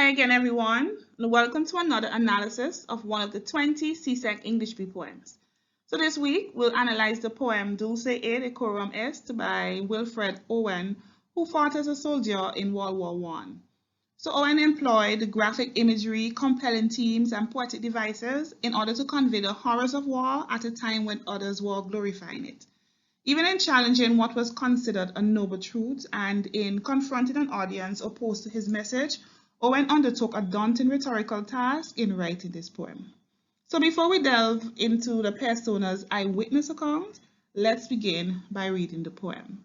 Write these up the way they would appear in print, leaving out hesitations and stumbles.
Hi again, everyone, and welcome to another analysis of one of the 20 CSEC English B poems. So this week, we'll analyze the poem Dulce et Decorum Est by Wilfred Owen, who fought as a soldier in World War I. So Owen employed graphic imagery, compelling themes, and poetic devices in order to convey the horrors of war at a time when others were glorifying it. Even in challenging what was considered a noble truth and in confronting an audience opposed to his message, Owen undertook a daunting rhetorical task in writing this poem. So before we delve into the persona's eyewitness account, let's begin by reading the poem.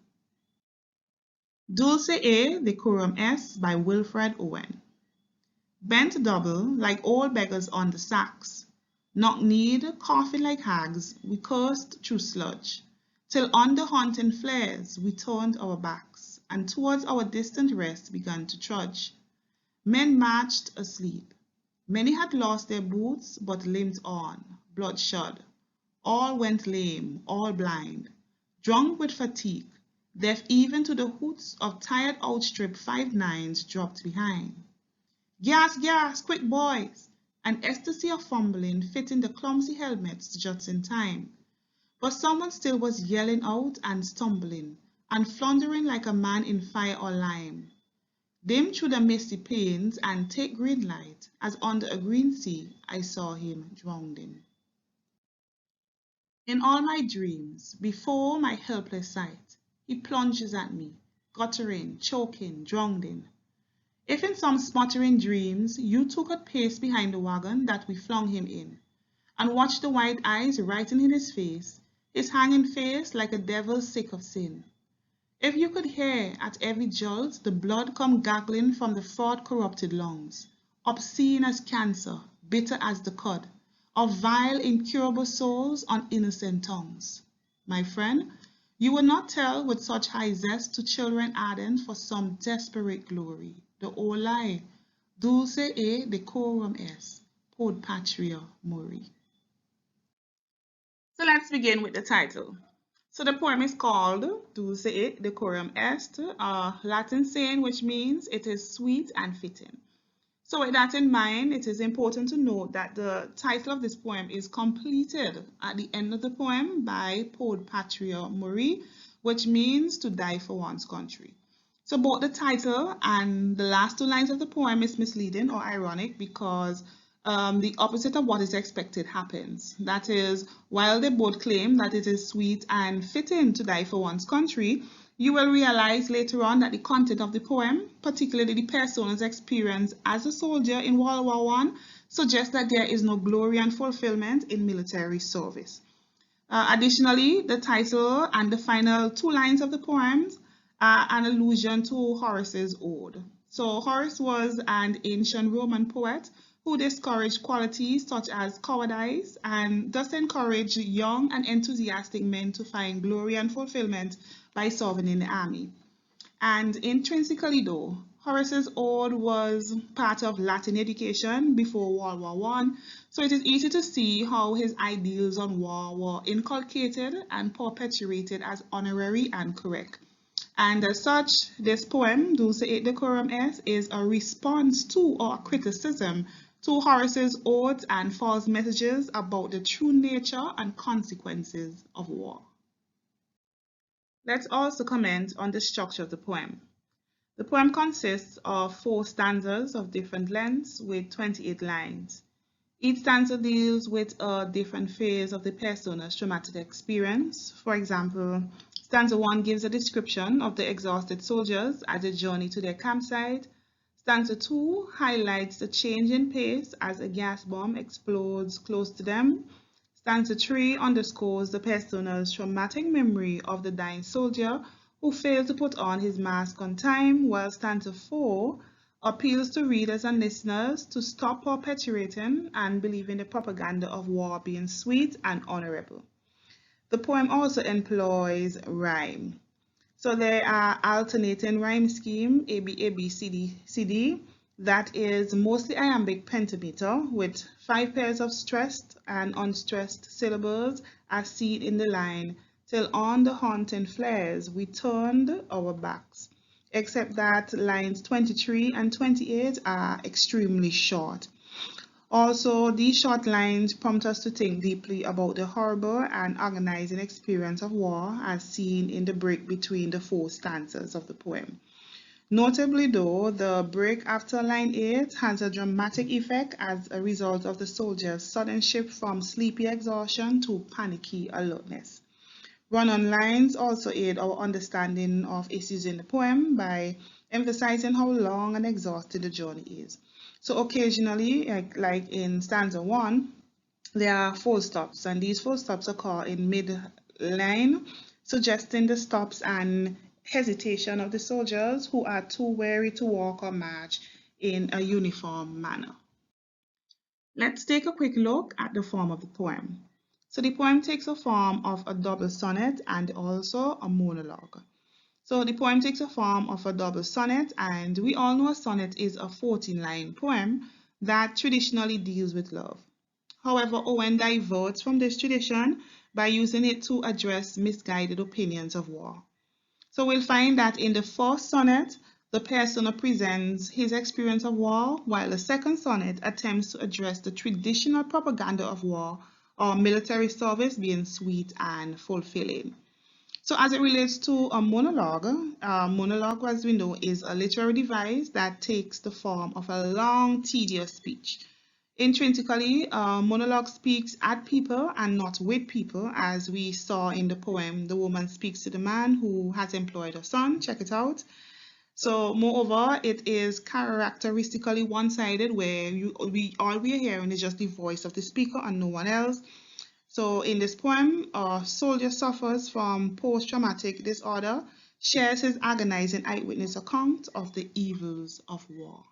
Dulce et Decorum Est by Wilfred Owen. Bent double like old beggars on the sacks, knock-kneed, coughing like hags, we cursed through sludge, till on the haunting flares we turned our backs, and towards our distant rest began to trudge. Men marched asleep. Many had lost their boots, but limped on, bloodshot. All went lame, all blind, drunk with fatigue, deaf even to the hoots of tired outstripped 5-9s dropped behind. Gas, gas, quick boys! An ecstasy of fumbling, fitting the clumsy helmets just in time. But someone still was yelling out and stumbling, and floundering like a man in fire or lime. Dim through the misty panes and take green light, as under a green sea I saw him drowning. In all my dreams, before my helpless sight, he plunges at me, guttering, choking, drowning. If in some sputtering dreams you took a pace behind the wagon that we flung him in, and watched the white eyes writing in his face, his hanging face like a devil sick of sin. If you could hear at every jolt the blood come gargling from the fraud corrupted lungs, obscene as cancer, bitter as the cud, of vile incurable souls on innocent tongues. My friend, you would not tell with such high zest to children ardent for some desperate glory, the old lie, Dulce et Decorum Est, Pod Patria Mori. So let's begin with the title. So the poem is called Dulce et Decorum Est, a Latin saying which means it is sweet and fitting. So with that in mind, it is important to note that the title of this poem is completed at the end of the poem by Pod Patria Mori, which means to die for one's country. So both the title and the last two lines of the poem is misleading or ironic because the opposite of what is expected happens. That is, while they both claim that it is sweet and fitting to die for one's country, you will realize later on that the content of the poem, particularly the persona's experience as a soldier in World War I, suggests that there is no glory and fulfillment in military service. Additionally, the title and the final two lines of the poems are an allusion to Horace's ode. So Horace was an ancient Roman poet who discouraged qualities such as cowardice and thus encouraged young and enthusiastic men to find glory and fulfillment by serving in the army. And intrinsically though, Horace's ode was part of Latin education before World War I, so it is easy to see how his ideals on war were inculcated and perpetuated as honorary and correct. And as such, this poem, Dulce et Decorum Est, is a response to or criticism to Horace's odes and false messages about the true nature and consequences of war. Let's also comment on the structure of the poem. The poem consists of 4 stanzas of different lengths with 28 lines. Each stanza deals with a different phase of the persona's traumatic experience. For example, stanza 1 gives a description of the exhausted soldiers as they journey to their campsite. Stanza 2 highlights the change in pace as a gas bomb explodes close to them. Stanza 3 underscores the persona's traumatic memory of the dying soldier who failed to put on his mask on time, while stanza 4 appeals to readers and listeners to stop perpetuating and believing the propaganda of war being sweet and honorable. The poem also employs rhyme. So there are alternating rhyme scheme, A, B, A, B, C, D, C, D, that is mostly iambic pentameter with 5 pairs of stressed and unstressed syllables as seen in the line, till on the haunting flares we turned our backs. except that lines 23 and 28 are extremely short. Also, these short lines prompt us to think deeply about the horrible and agonizing experience of war as seen in the break between the 4 stanzas of the poem. Notably though, the break after line 8 has a dramatic effect as a result of the soldiers' sudden shift from sleepy exhaustion to panicky alertness. Run-on lines also aid our understanding of issues in the poem by emphasizing how long and exhausting the journey is. So occasionally, like in stanza 1, there are full stops, and these full stops occur in mid-line, suggesting the stops and hesitation of the soldiers who are too weary to walk or march in a uniform manner. Let's take a quick look at the form of the poem. So the poem takes a form of a double sonnet and also a monologue. So the poem takes a form of a double sonnet, and we all know a sonnet is a 14-line poem that traditionally deals with love. However, Owen diverts from this tradition by using it to address misguided opinions of war. So we'll find that in the first sonnet, the persona presents his experience of war, while the second sonnet attempts to address the traditional propaganda of war or military service being sweet and fulfilling. So as it relates to a monologue, as we know, is a literary device that takes the form of a long, tedious speech. Intrinsically, monologue speaks at people and not with people, as we saw in the poem, The Woman Speaks to the Man Who Has Employed Her Son. Check it out. So, moreover, it is characteristically one-sided, where all we are hearing is just the voice of the speaker and no one else. So, in this poem, a soldier suffers from post-traumatic disorder, shares his agonizing eyewitness account of the evils of war.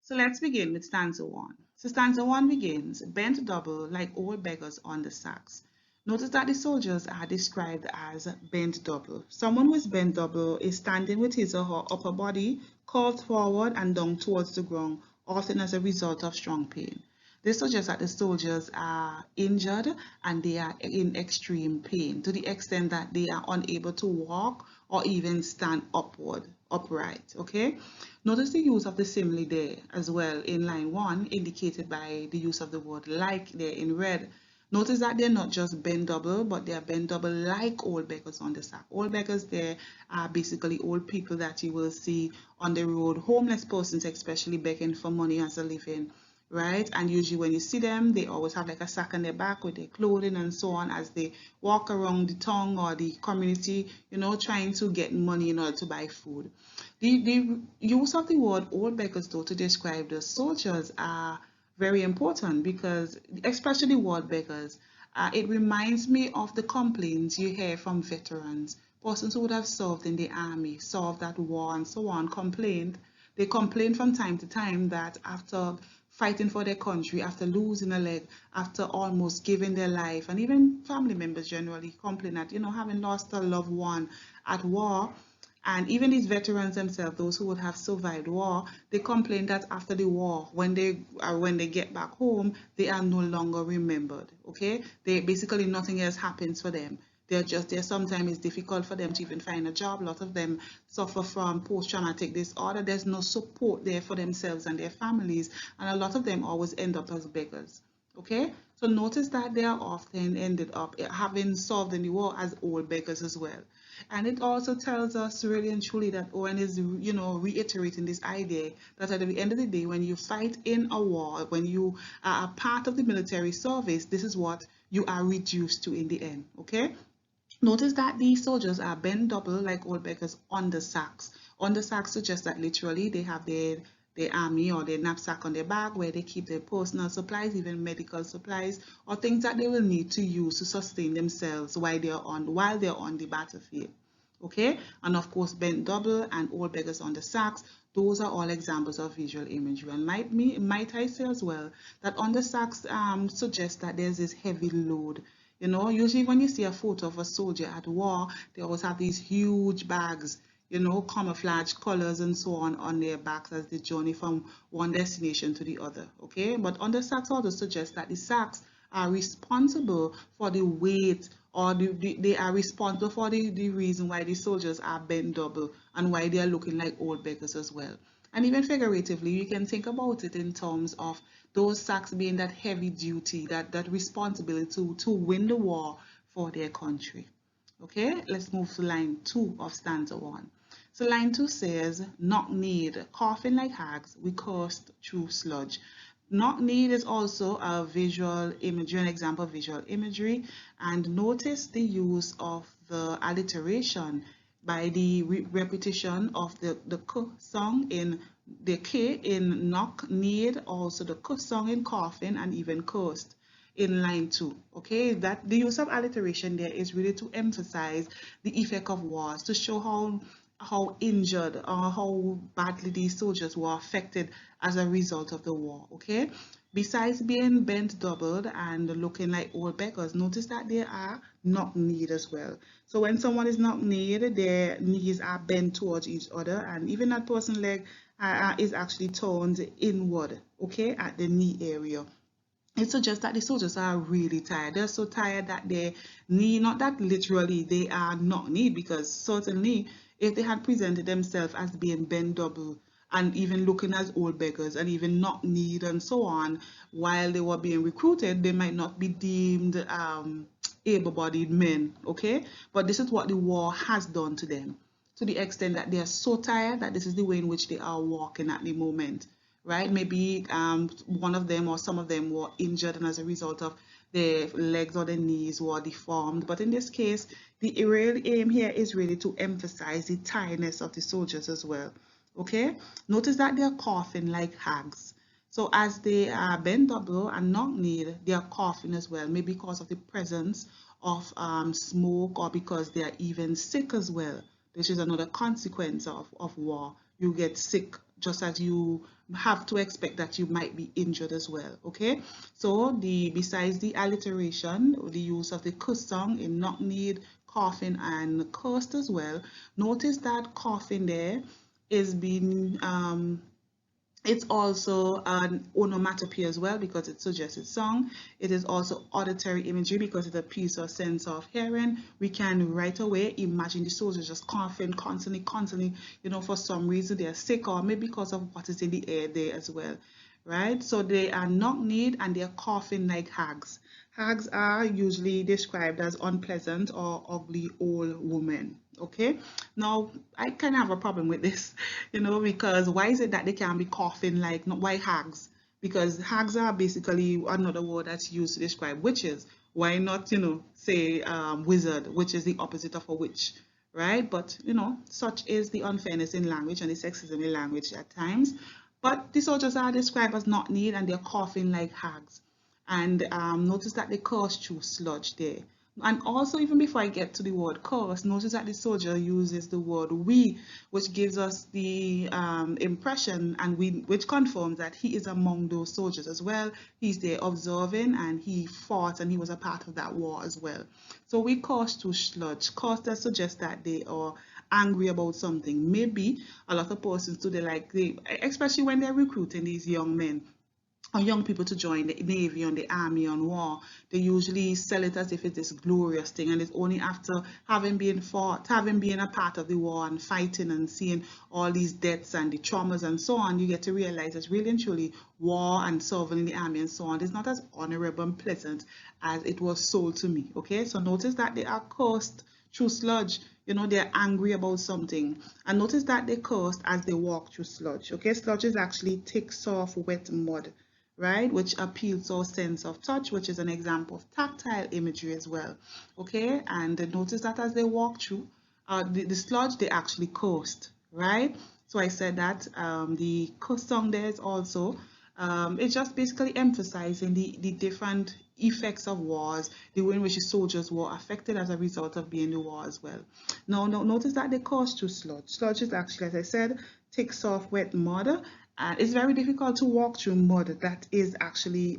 So let's begin with stanza 1. So stanza 1 begins, bent double like old beggars on the sacks. Notice that the soldiers are described as bent double. Someone who is bent double is standing with his or her upper body curved forward and down towards the ground, often as a result of strong pain. This suggests that the soldiers are injured and they are in extreme pain to the extent that they are unable to walk or even stand upright, okay? Notice the use of the simile there as well in line 1, indicated by the use of the word like there in red. Notice that they're not just bent double, but they are bent double like old beggars on the sack. Old beggars there are basically old people that you will see on the road, homeless persons especially begging for money as a living, right? And usually when you see them, they always have like a sack on their back with their clothing and so on as they walk around the town or the community, you know, trying to get money in order to buy food. The use of the word old beggars though to describe the soldiers are very important because, especially word beggars, it reminds me of the complaints you hear from veterans, persons who would have served in the army, served at war and so on, They complain from time to time that after fighting for their country, after losing a leg, after almost giving their life, and even family members generally complain that, you know, having lost a loved one at war, and even these veterans themselves, those who would have survived war, they complain that after the war, when they get back home, they are no longer remembered. Okay, they basically nothing else happens for them. They're just there. Sometimes it's difficult for them to even find a job. A lot of them suffer from post-traumatic disorder. There's no support there for themselves and their families, and a lot of them always end up as beggars. Okay, so notice that they are often ended up having served in the war as old beggars as well. And it also tells us really and truly that Owen is, you know, reiterating this idea that at the end of the day, when you fight in a war, when you are a part of the military service, this is what you are reduced to in the end, okay? Notice that these soldiers are bent double like old beggars on the sacks. On the sacks suggests that literally they have their army or their knapsack on their back where they keep their personal supplies, even medical supplies, or things that they will need to use to sustain themselves while they're on the battlefield. Okay, and of course bent double and old beggars on the sacks, those are all examples of visual imagery. And might I say as well that on the sacks suggests that there's this heavy load. You know, usually when you see a photo of a soldier at war, they always have these huge bags, you know, camouflage colors and so on their backs as they journey from one destination to the other, okay? But on the sacks also suggests that the sacks are responsible for the weight or they are responsible for the reason why the soldiers are bent double and why they are looking like old beggars as well. And even figuratively, you can think about it in terms of those sacks being that heavy duty, that responsibility to win the war for their country. Okay, let's move to line 2 of stanza 1. So line 2 says, knock need, coughing like hags, we cursed through sludge. Knock need is also a visual imagery, an example of visual imagery. And notice the use of the alliteration by the repetition of the k song in the k in knock need, also the k song in coughing, and even cursed in line 2. Okay, that the use of alliteration there is really to emphasize the effect of wars, to show how injured or how badly these soldiers were affected as a result of the war. Okay, besides being bent doubled and looking like old beggars, notice that they are knock-kneed as well. So when someone is knock-kneed, their knees are bent towards each other, and even that person's leg is actually turned inward, okay, at the knee area. It suggests that the soldiers are really tired. They're so tired that they need, not that literally they are not need, because certainly if they had presented themselves as being bent double and even looking as old beggars and even not need and so on while they were being recruited, they might not be deemed able-bodied men, okay? But this is what the war has done to them, to the extent that they are so tired that this is the way in which they are walking at the moment. Right? Maybe one of them or some of them were injured, and as a result of their legs or their knees were deformed. But in this case, the real aim here is really to emphasize the tiredness of the soldiers as well. Okay? Notice that they are coughing like hags. So as they are bent double and knock-kneed, they are coughing as well, maybe because of the presence of smoke, or because they are even sick as well. This is another consequence of war. You get sick just as you have to expect that you might be injured as well. Okay, so besides the alliteration, the use of the cuss song in knock-kneed, coughing, and cursed as well, notice that coughing there is being it's also an onomatopoeia as well, because it suggests a song. It is also auditory imagery because it's a piece or sense of hearing. We can right away imagine the soldiers just coughing constantly, you know, for some reason they're sick, or maybe because of what is in the air there as well, right? So they are knock-kneed and they're coughing like hags. Hags are usually described as unpleasant or ugly old women. Okay, now I kind of have a problem with this, you know, because why is it that they can be coughing like, not why hags? Because hags are basically another word that's used to describe witches. Why not, you know, say wizard, which is the opposite of a witch, right? But you know, such is the unfairness in language and the sexism in language at times. But the soldiers are described as not need, and they're coughing like hags. And notice that they curse through sludge there. And also, even before I get to the word curse, notice that the soldier uses the word we, which gives us the impression, and which confirms that he is among those soldiers as well. He's there observing, and he fought, and he was a part of that war as well. So we curse through sludge. Curse that suggests that they are angry about something. Maybe a lot of persons do, especially when they're recruiting these young men or young people to join the Navy and the Army on war, they usually sell it as if it's this glorious thing, and it's only after having been fought, having been a part of the war and fighting and seeing all these deaths and the traumas and so on, you get to realize that really and truly war and serving in the Army and so on is not as honorable and pleasant as it was sold to me. Okay, so notice that they are cursed through sludge. You know, they're angry about something. And notice that they cursed as they walk through sludge. Okay, sludge is actually thick, soft, wet mud, right, which appeals to our sense of touch, which is an example of tactile imagery as well. Okay, and notice that as they walk through the sludge, they actually coast, right? So I said that the coast song there is also it's just basically emphasizing the different effects of wars, the way in which the soldiers were affected as a result of being in the war as well. Now, notice that they coast through sludge. Sludge is actually, as I said, thick, soft, wet mud. And it's very difficult to walk through mud that is actually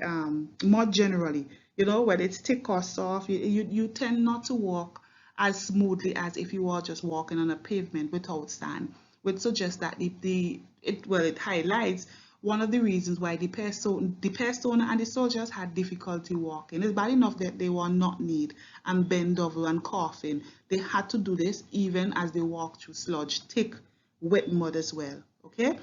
mud generally. You know, whether it's thick or soft, you tend not to walk as smoothly as if you were just walking on a pavement without sand, which suggests that it highlights one of the reasons why the persona and the soldiers had difficulty walking. It's bad enough that they were knock-kneed and bent over and coughing. They had to do this even as they walked through sludge, thick, wet mud as well. Okay,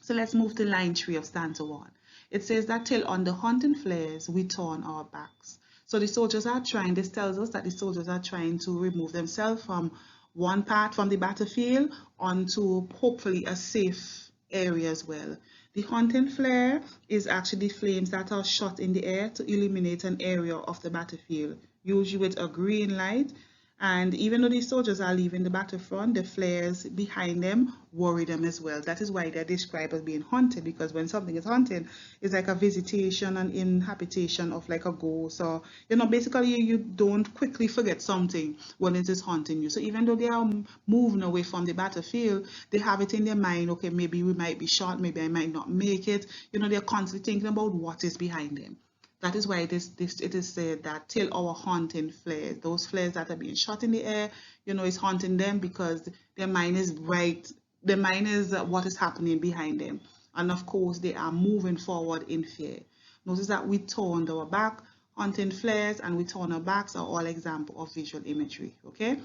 so let's move to line 3 of stanza 1. It says that till on the hunting flares we turn our backs. So the soldiers are trying, this tells us that the soldiers are trying to remove themselves from one part from the battlefield onto hopefully a safe area as well. The hunting flare is actually flames that are shot in the air to illuminate an area of the battlefield, usually with a green light. And even though these soldiers are leaving the battlefront, the flares behind them worry them as well. That is why they're described as being haunted, because when something is haunted, it's like a visitation and inhabitation of like a ghost, or basically you don't quickly forget something when it is haunting you. So even though they are moving away from the battlefield, they have it in their mind, okay, maybe we might be shot, maybe I might not make it. They're constantly thinking about what is behind them. That is why it is said that till our haunting flares, those flares that are being shot in the air, is haunting them because their mind is right. Their mind is what is happening behind them. And of course, they are moving forward in fear. Notice that we turned our back, haunting flares, and we turn our backs are all example of visual imagery. Okay?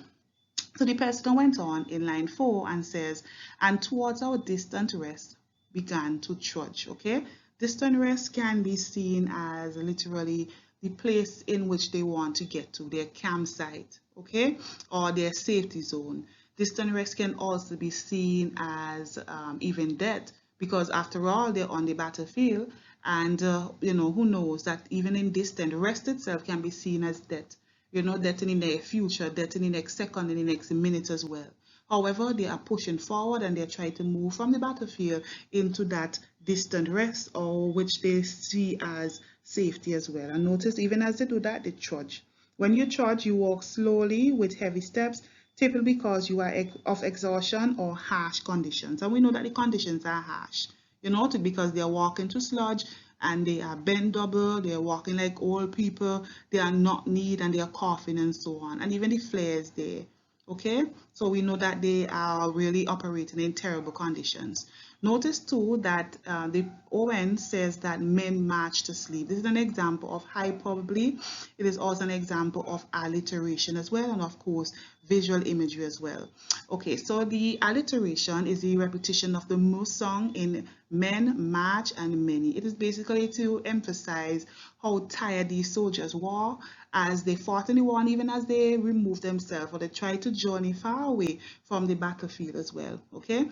So the person went on in line 4 and says, and towards our distant rest began to trudge. Okay, distant rest can be seen as literally the place in which they want to get to, their campsite, okay, or their safety zone. Distant rest can also be seen as even death, because after all, they're on the battlefield, and who knows that even in distant rest itself can be seen as death. That in the near future, that in the next second, in the next minute as well. However, they are pushing forward and they're trying to move from the battlefield into that distant rest, or which they see as safety as well. And notice, even as they do that, they trudge. When you trudge, you walk slowly with heavy steps, typically because you are of exhaustion or harsh conditions. And we know that the conditions are harsh, because they are walking through sludge, and they are bent double, they are walking like old people, they are knock-kneed, and they are coughing and so on. And even the flares there. Okay, so we know that they are really operating in terrible conditions. Notice too that the Owen says that men march to sleep. This is an example of hyperbole. It is also an example of alliteration as well, and of course visual imagery as well. Okay, so the alliteration is the repetition of the most song in men, march, and many. It is basically to emphasize how tired these soldiers were as they fought in the war, and even as they removed themselves or they tried to journey far away from the battlefield as well. Okay,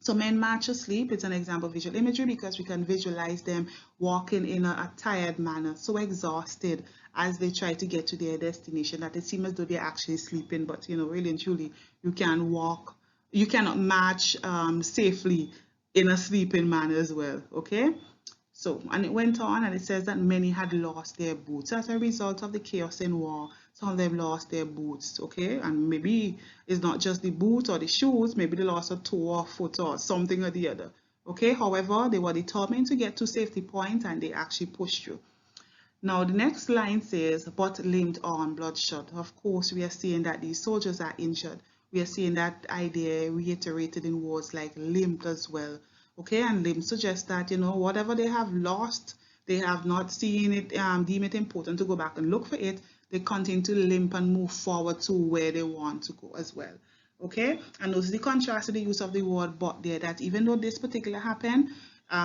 so men march asleep. It's an example of visual imagery because we can visualize them walking in a tired manner, so exhausted as they try to get to their destination that it seems as though they're actually sleeping. But really and truly, you can walk, you cannot march safely in a sleeping manner as well. Okay. So, and it went on and it says that many had lost their boots as a result of the chaos in war. Some of them lost their boots, okay? And maybe it's not just the boots or the shoes, maybe they lost a toe or foot or something or the other, okay? However, they were determined to get to safety point and they actually pushed through. Now, the next line says, but limbed on, bloodshot. Of course, we are seeing that these soldiers are injured. We are seeing that idea reiterated in words like limbed as well. Okay, and limbed suggests that, whatever they have lost, they have not seen it, deem it important to go back and look for it. They continue to limp and move forward to where they want to go as well. Okay, and notice the contrast to the use of the word but there, that even though this particular happened,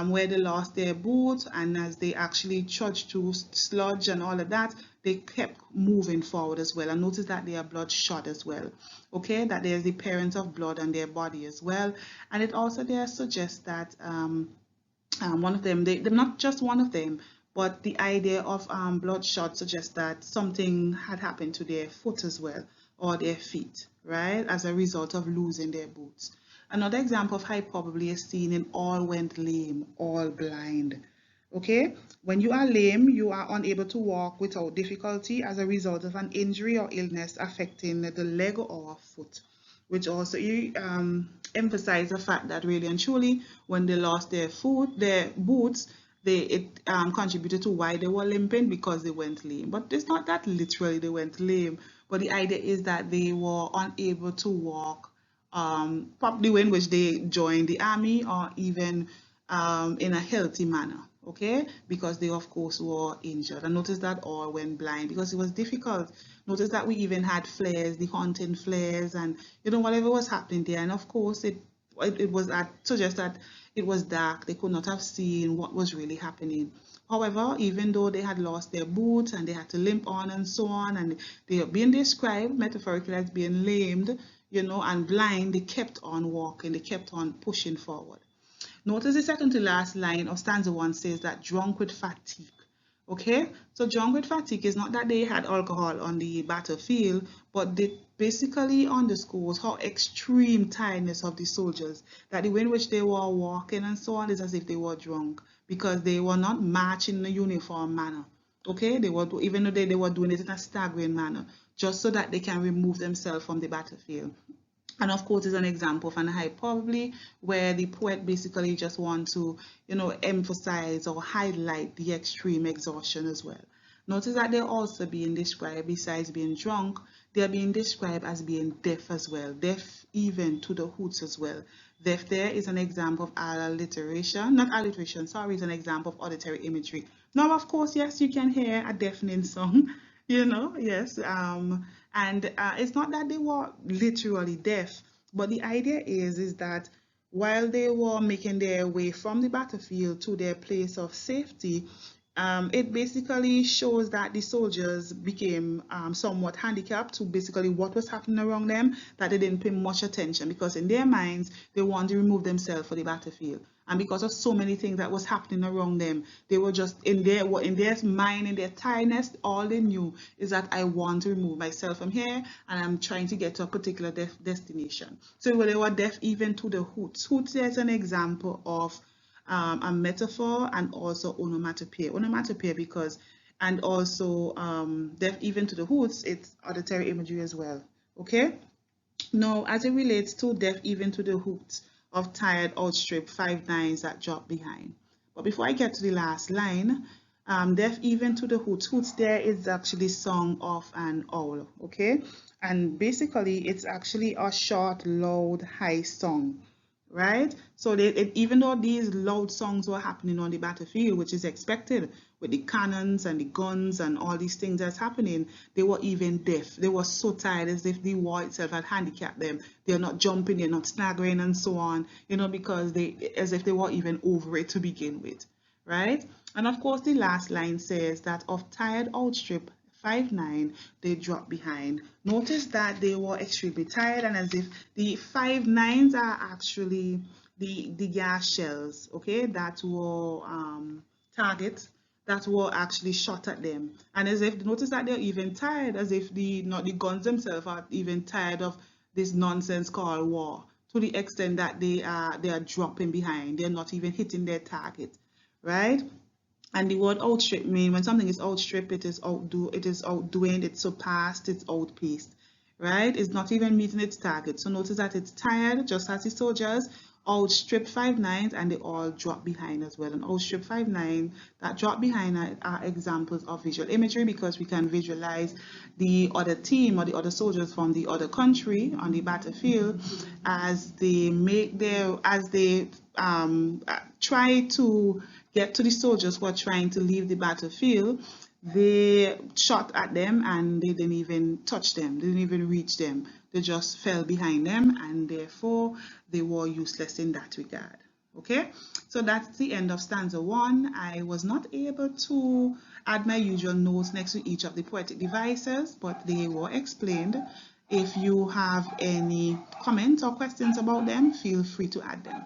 where they lost their boots and as they actually trudged through sludge and all of that, they kept moving forward as well. And notice that they are bloodshot as well. Okay, that there's the appearance of blood on their body as well. And it also there suggests that one of them, they're not just one of them, but the idea of bloodshot suggests that something had happened to their foot as well, or their feet, right, as a result of losing their boots. Another example of hyperbole is seen in all went lame, all blind. Okay, when you are lame, you are unable to walk without difficulty as a result of an injury or illness affecting the leg or foot, which also emphasize the fact that really and truly, when they lost their boots, it contributed to why they were limping, because they went lame. But it's not that literally they went lame, but the idea is that they were unable to walk probably when which they joined the army, or even in a healthy manner, okay, because they of course were injured. And notice that all went blind because it was difficult. Notice that we even had flares, the haunting flares, and whatever was happening there. And of course it was suggest that it was dark. They could not have seen what was really happening. However, even though they had lost their boots and they had to limp on and so on, and they are being described metaphorically as being lamed, and blind, they kept on walking, they kept on pushing forward. Notice the second to last line of stanza 1 says that drunk with fatigue. Okay, so drunk with fatigue is not that they had alcohol on the battlefield, but they basically underscores how extreme tiredness of the soldiers, that the way in which they were walking and so on is as if they were drunk, because they were not marching in a uniform manner. Okay, they were, even though they were doing it in a staggering manner, just so that they can remove themselves from the battlefield. And of course, it's an example of an hyperbole where the poet basically just wants to, emphasize or highlight the extreme exhaustion as well. Notice that they're also being described, besides being drunk, they're being described as being deaf as well, deaf even to the hoots as well. Deaf there is an example of alliteration, not alliteration, sorry, it's an example of auditory imagery. Now, of course, yes, you can hear a deafening song, yes. And it's not that they were literally deaf, but the idea is that while they were making their way from the battlefield to their place of safety, it basically shows that the soldiers became somewhat handicapped to basically what was happening around them, that they didn't pay much attention because in their minds, they wanted to remove themselves for the battlefield. And because of so many things that was happening around them, they were just in their mind, in their tiredness, all they knew is that I want to remove myself from here and I'm trying to get to a particular destination. So they were deaf even to the hoots. Hoots is an example of a metaphor and also onomatopoeia. Onomatopoeia because, and also deaf even to the hoots, it's auditory imagery as well. Okay? Now, as it relates to deaf even to the hoots of tired, outstripped, 5 nines that drop behind. But before I get to the last line, deaf even to the hoots. Hoots there is actually song of an owl, okay? And basically, it's actually a short, loud, high song, right? So even though these loud songs were happening on the battlefield, which is expected with the cannons and the guns and all these things that's happening, they were even deaf. They were so tired as if the war itself had handicapped them. They're not jumping, they're not staggering and so on, because as if they were even over it to begin with, right? And of course, the last line says that of tired outstrip 5-9, they drop behind. Notice that they were extremely tired, and as if the 5-9s are actually the gas shells, okay, that were targets that were actually shot at them. And as if, notice that they're even tired, as if the guns themselves are even tired of this nonsense called war, to the extent that they are dropping behind. They're not even hitting their target, right? And the word outstrip means when something is outstrip, it is outdoing, it's surpassed, it's outpaced, right? It's not even meeting its target. So notice that it's tired, just as the soldiers outstrip 5-9s, and they all drop behind as well. And outstrip 5-9 that drop behind are examples of visual imagery, because we can visualize the other team or the other soldiers from the other country on the battlefield as they try to get to the soldiers who are trying to leave the battlefield. They shot at them and they didn't even touch them, they didn't even reach them. They just fell behind them, and therefore they were useless in that regard. Okay, so that's the end of stanza 1. I was not able to add my usual notes next to each of the poetic devices, but they were explained. If you have any comments or questions about them, feel free to add them.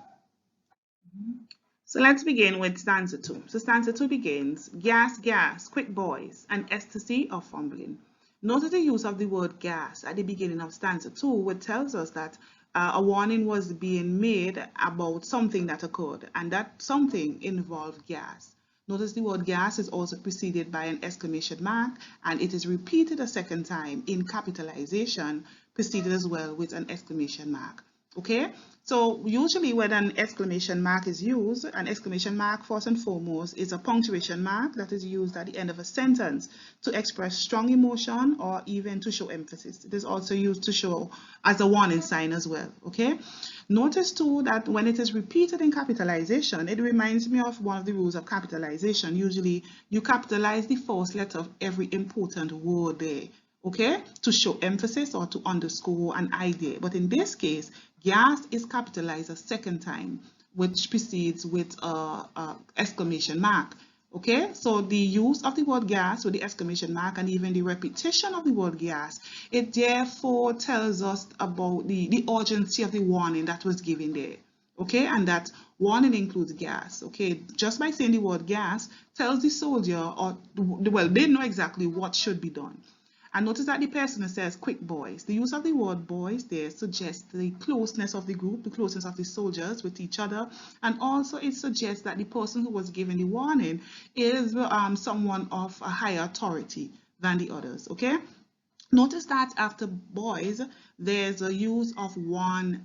So let's begin with stanza 2. So stanza 2 begins, gas, gas, quick boys, an ecstasy of fumbling. Notice the use of the word gas at the beginning of stanza 2, which tells us that a warning was being made about something that occurred, and that something involved gas. Notice the word gas is also preceded by an exclamation mark, and it is repeated a second time in capitalization, preceded as well with an exclamation mark. Okay, So usually when an exclamation mark is used, an exclamation mark first and foremost is a punctuation mark that is used at the end of a sentence to express strong emotion or even to show emphasis. It is also used to show as a warning sign as well, okay? Notice too that when it is repeated in capitalization, it reminds me of one of the rules of capitalization. Usually you capitalize the first letter of every important word there, okay, to show emphasis or to underscore an idea. But in this case, gas is capitalized a second time, which precedes with a exclamation mark. Okay, so the use of the word gas with the exclamation mark and even the repetition of the word gas, it therefore tells us about the urgency of the warning that was given there. Okay, and that warning includes gas. Okay, just by saying the word gas tells the soldier, or well, they know exactly what should be done. And notice that the person says, quick boys. The use of the word boys there suggests the closeness of the group, the closeness of the soldiers with each other. And also it suggests that the person who was given the warning is someone of a higher authority than the others, okay? Notice that after boys, there's a use of one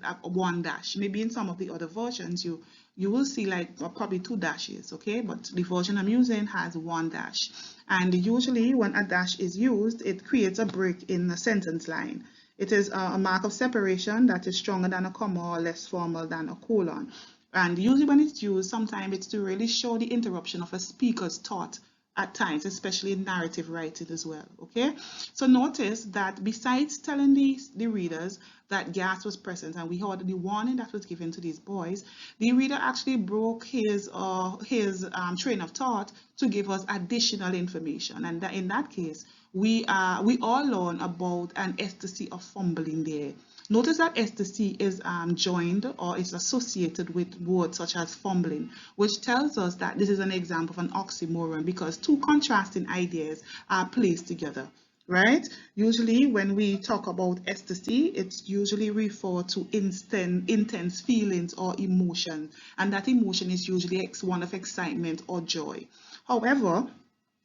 dash. Maybe in some of the other versions, you will see like probably 2 dashes, okay? But the version I'm using has 1 dash. And usually when a dash is used, it creates a break in the sentence line. It is a mark of separation that is stronger than a comma or less formal than a colon. And usually when it's used, sometimes it's to really show the interruption of a speaker's thought at times, especially in narrative writing as well, okay? So notice that besides telling the readers that gas was present and we heard the warning that was given to these boys, the reader actually broke his train of thought to give us additional information. And that in that case, we all learn about an ecstasy of fumbling there. Notice that ecstasy is joined or is associated with words such as fumbling, which tells us that this is an example of an oxymoron because 2 contrasting ideas are placed together, right? Usually when we talk about ecstasy, it's usually referred to intense feelings or emotion, and that emotion is usually one of excitement or joy. However,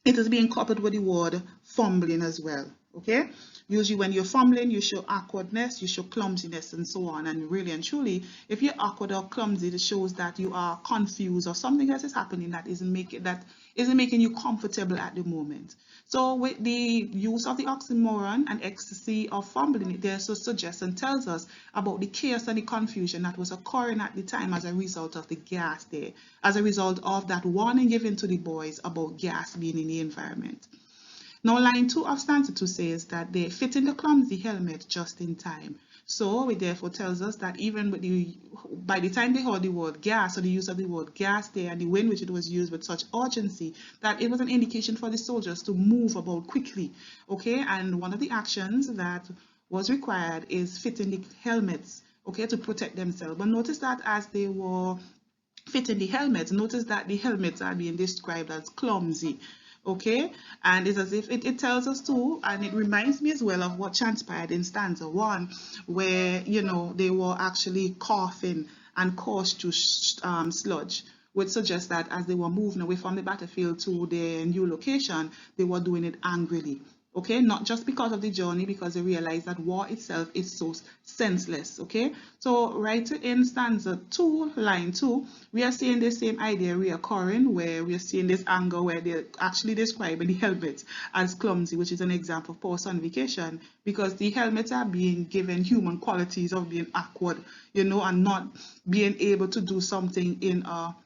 it is being coupled with the word fumbling as well, okay? Usually when you're fumbling, you show awkwardness, you show clumsiness and so on. And really and truly, if you're awkward or clumsy, it shows that you are confused or something else is happening that isn't making you comfortable at the moment. So with the use of the oxymoron and ecstasy of fumbling, it there so suggests and tells us about the chaos and the confusion that was occurring at the time as a result of the gas there, as a result of that warning given to the boys about gas being in the environment. Now, line 2 of stanza 2 says that they fit in the clumsy helmet just in time. So it therefore tells us that even with by the time they heard the word gas, or the use of the word gas there, and the way in which it was used with such urgency, that it was an indication for the soldiers to move about quickly. Okay, and one of the actions that was required is fitting the helmets, okay, to protect themselves. But notice that as they were fitting the helmets, notice that the helmets are being described as clumsy. Okay, and it's as if it tells us too, and it reminds me as well of what transpired in stanza 1, where they were actually coughing and caused to sludge, which suggests that as they were moving away from the battlefield to their new location, they were doing it angrily. Okay, not just because of the journey, because they realized that war itself is so senseless. Okay, so right in stanza 2, line 2, we are seeing the same idea reoccurring, where we are seeing this anger where they're actually describing the helmets as clumsy, which is an example of personification, because the helmets are being given human qualities of being awkward, and not being able to do something in a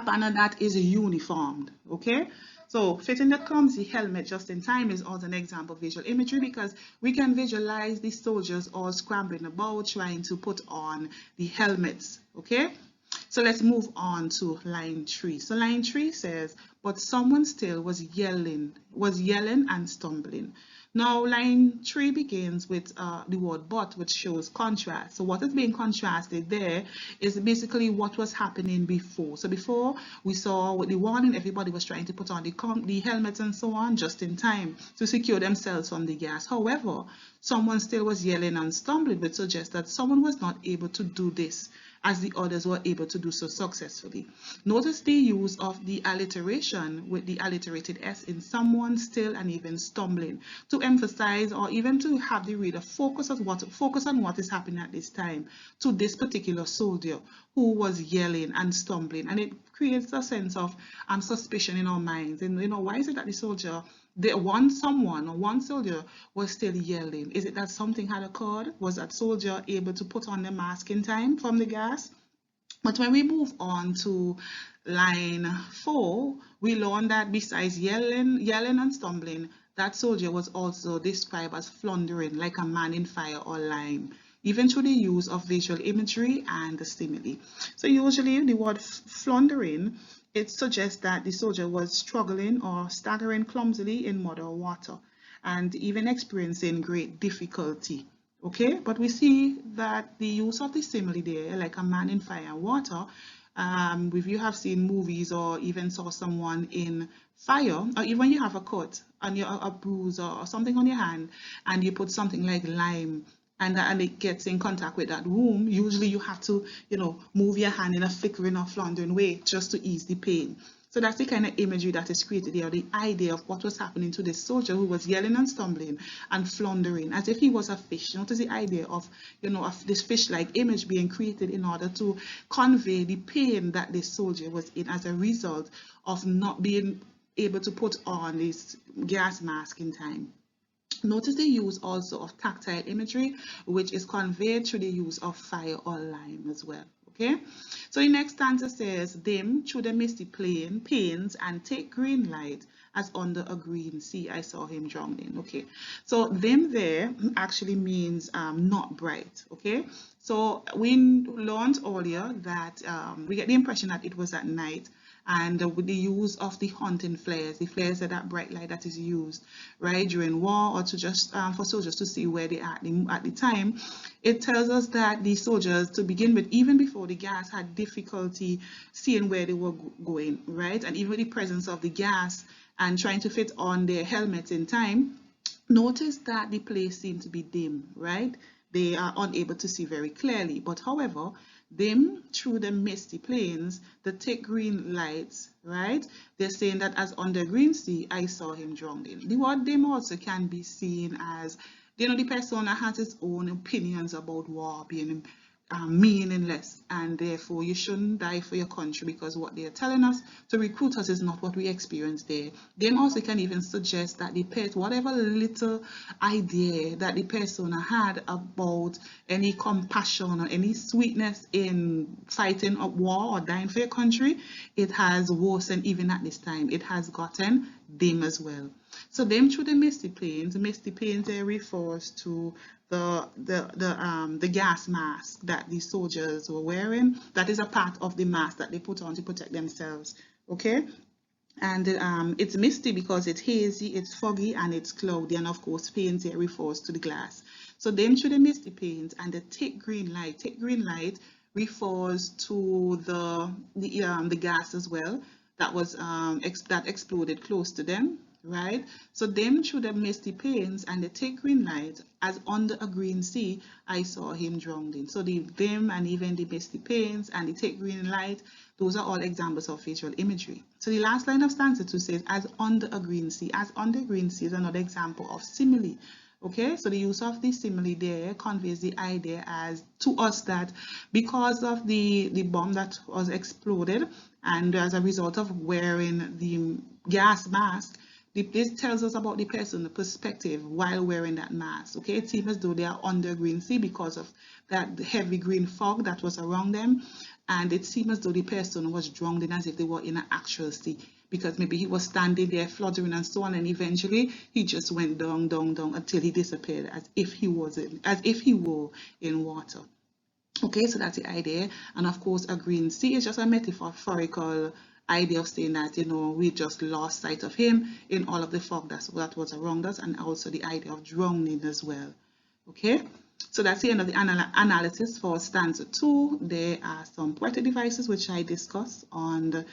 manner that is uniformed. Okay. So fitting the clumsy helmet just in time is also an example of visual imagery, because we can visualize the soldiers all scrambling about trying to put on the helmets. Okay, so let's move on to line 3. So line 3 says, but someone still was yelling and stumbling. Now line 3 begins with the word but, which shows contrast. So what is being contrasted there is basically what was happening before. So before, we saw with the warning, everybody was trying to put on the helmets and so on just in time to secure themselves from the gas. However, someone still was yelling and stumbling, which suggests that someone was not able to do this as the others were able to do so successfully. Notice the use of the alliteration with the alliterated S in someone, still, and even stumbling, to emphasize or even to have the reader focus on what is happening at this time to this particular soldier who was yelling and stumbling, and it creates a sense of suspicion in our minds. And why is it that the soldier, one soldier was still yelling? Is it that something had occurred? Was that soldier able to put on the mask in time from the gas? But when we move on to line 4, we learn that besides yelling and stumbling, that soldier was also described as floundering, like a man in fire or lime, even through the use of visual imagery and the stimuli. So usually the word floundering, it suggests that the soldier was struggling or staggering clumsily in mud or water, and even experiencing great difficulty. Okay, but we see that the use of the simile there, like a man in fire and water, if you have seen movies or even saw someone in fire, or even you have a cut on a bruise or something on your hand, and you put something like lime, and it gets in contact with that wound, usually you have to, move your hand in a flickering or floundering way just to ease the pain. So that's the kind of imagery that is created here, the idea of what was happening to this soldier who was yelling and stumbling and floundering as if he was a fish. Notice the idea of, of this fish-like image being created in order to convey the pain that this soldier was in as a result of not being able to put on this gas mask in time. Notice the use also of tactile imagery, which is conveyed through the use of fire or lime as well. Okay, so the next stanza says, "Dim through the misty plain pains and take green light as under a green sea I saw him drowning." Okay, so dim there actually means not bright. Okay, so we learned earlier that we get the impression that it was at night, and with the use of the hunting flares, the flares are that bright light that is used right during war, or to just for soldiers to see where they are at the time. It tells us that the soldiers, to begin with, even before the gas, had difficulty seeing where they were going, right? And even with the presence of the gas and trying to fit on their helmets in time, notice that the place seemed to be dim, right? They are unable to see very clearly, but however, dim through the misty plains, the thick green lights, right? They're saying that as under green sea, I saw him drowning. The word dim also can be seen as, the persona has its own opinions about war being meaningless, and therefore you shouldn't die for your country, because what they're telling us to recruit us is not what we experience there. They also can even suggest that the whatever little idea that the persona had about any compassion or any sweetness in fighting a war or dying for your country, it has worsened even at this time. It has gotten dim as well. So dim through the misty plains there refers to the gas mask that the soldiers were wearing. That is a part of the mask that they put on to protect themselves. Okay, and it's misty because it's hazy, it's foggy, and it's cloudy, and of course pains here refers to the glass. So dim through the misty pains and the thick green light. Thick green light refers to the gas as well that was that exploded close to them, right? So dim through the misty pains and the thick green light, as under a green sea, I saw him drowning. So the dim and even the misty pains and the thick green light, those are all examples of visual imagery. So the last line of stanza 2 says, as under a green sea. As under a green sea is another example of simile. Okay, so the use of the simile there conveys the idea as to us that because of the bomb that was exploded, and as a result of wearing the gas mask, this tells us about the person's perspective while wearing that mask. Okay, it seems as though they are under green sea because of that heavy green fog that was around them, and it seems as though the person was drowning as if they were in an actual sea, because maybe he was standing there fluttering and so on, and eventually he just went down until he disappeared, as if he were in water. Okay, so that's the idea. And of course, a green sea is just a metaphorical idea of saying that, we just lost sight of him in all of the fog that was around us, and also the idea of drowning as well. Okay, so that's the end of the analysis for stanza 2. There are some poetic devices which I discuss on the